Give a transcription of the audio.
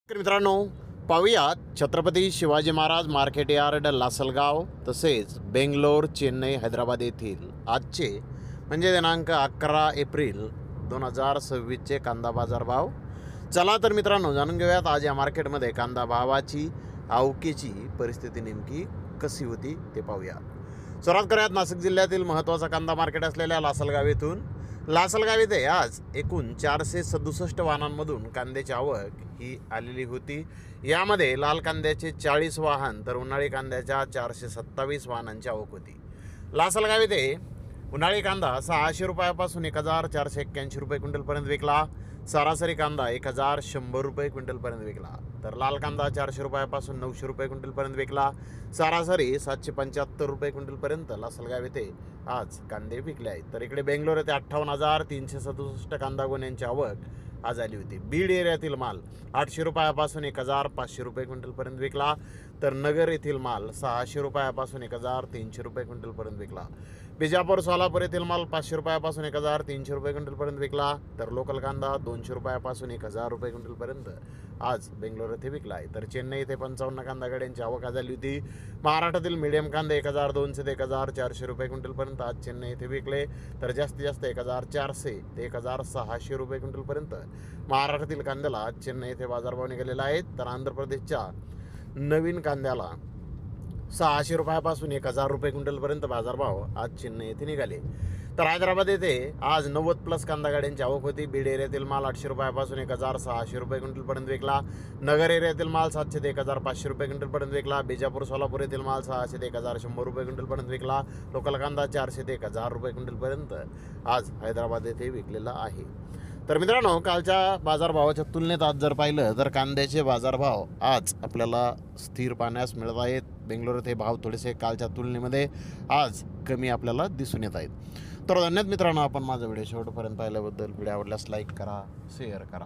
तर मित्रांनो, पाहूयात छत्रपती शिवाजी महाराज मार्केट यार्ड लासलगाव तसेच बेंगलोर, चेन्नई, हैदराबाद येथील आजचे म्हणजे दिनांक 11 एप्रिल 2026चे कांदा बाजार भाव. चला तर मित्रांनो, जाणून घेऊयात आज या मार्केटमध्ये कांदा भावाची आवकेची परिस्थिती नेमकी कशी होती ते पाहूयात. सुरुवात करूयात नाशिक जिल्ह्यातील महत्त्वाचा कांदा मार्केट असलेल्या लासलगाव येथून. लासलगाव येथे आज एकूण 467 वाहनांमधून कांद्याची आवक ही आलेली होती. यामध्ये लाल कांद्याचे 40 वाहन तर उन्हाळी कांद्याच्या 427 वाहनांची आवक होती. लासलगाव येथे उन्हाळी कांदा 600 रुपयापासून 1481 रुपये क्विंटलपर्यंत विकला. सरासरी कांदा 1100 रुपये क्विंटलपर्यंत विकला. तर लाल कांदा 400 रुपयापासून 900 रुपये क्विंटलपर्यंत विकला. सरासरी 775 रुपये क्विंटलपर्यंत लासलगाव येथे आज कांदे विकले आहेत. तर इकडे बेंगलोर येथे 58,367 कांदा गोण्यांची आवक आज आली होती. बीड एरियातील माल 800 रुपयापासून 1500 रुपये क्विंटलपर्यंत विकला. तर नगर येथील माल 600 रुपयापासून 1300 रुपये क्विंटलपर्यंत विकला. बिजापूर, सोलापूर येथील माल 500 रुपयापासून 1300 रुपये क्विंटलपर्यंत विकला. तर लोकल कांदा 200 रुपयापासून 1000 रुपये क्विंटलपर्यंत आज बेंगलोर येथे विकला आहे. तर चेन्नई येथे 55 कांदा गाड्यांची आवक झाली होती. महाराष्ट्रातील मीडियम कांदे 1200 ते 1400 रुपये क्विंटलपर्यंत आज चेन्नई येथे विकले. तर जास्तीत जास्त 1400 ते 1600 रुपये क्विंटलपर्यंत महाराष्ट्रातील कांद्याला आज चेन्नई येथे बाजारभाव निघालेला आहे. तर आंध्र प्रदेशच्या नवीन कांद्याला 600 रुपयापासून 1000 रुपये क्विंटलपर्यंत बाजारभाव आज चेन्नई येथे निघाले. तर हैदराबाद येथे आज 90+ कांदा गाड्यांची आवक होती. बीड एरियातील माल 800 रुपयापासून 1600 रुपये क्विंटलपर्यंत विकला. नगर एरियातील माल 700 ते 1500 रुपये क्विंटलपर्यंत विकला. बिजापूर, सोलापूर येथील माल 600 ते 1100 रुपये क्विंटलपर्यंत विकला. लोकल कांदा 400 ते 1000 रुपये क्विंटलपर्यंत आज हैदराबाद येथे विकलेला आहे. तर मित्रांनो, कालच्या बाजारभावाच्या तुलनेत आज जर पाहिलं तर कांद्याचे बाजारभाव आज आपल्याला स्थिर पाहण्यास मिळत आहेत. बेंगलोर येथे भाव थोडेसे कालच्या तुलनेमध्ये आज कमी आपल्याला दिसून येत आहेत. तर धन्यवाद मित्रांनो, आपण माझा व्हिडिओ शेवटपर्यंत पाहिल्याबद्दल. व्हिडिओ आवडल्यास लाईक करा, शेअर करा.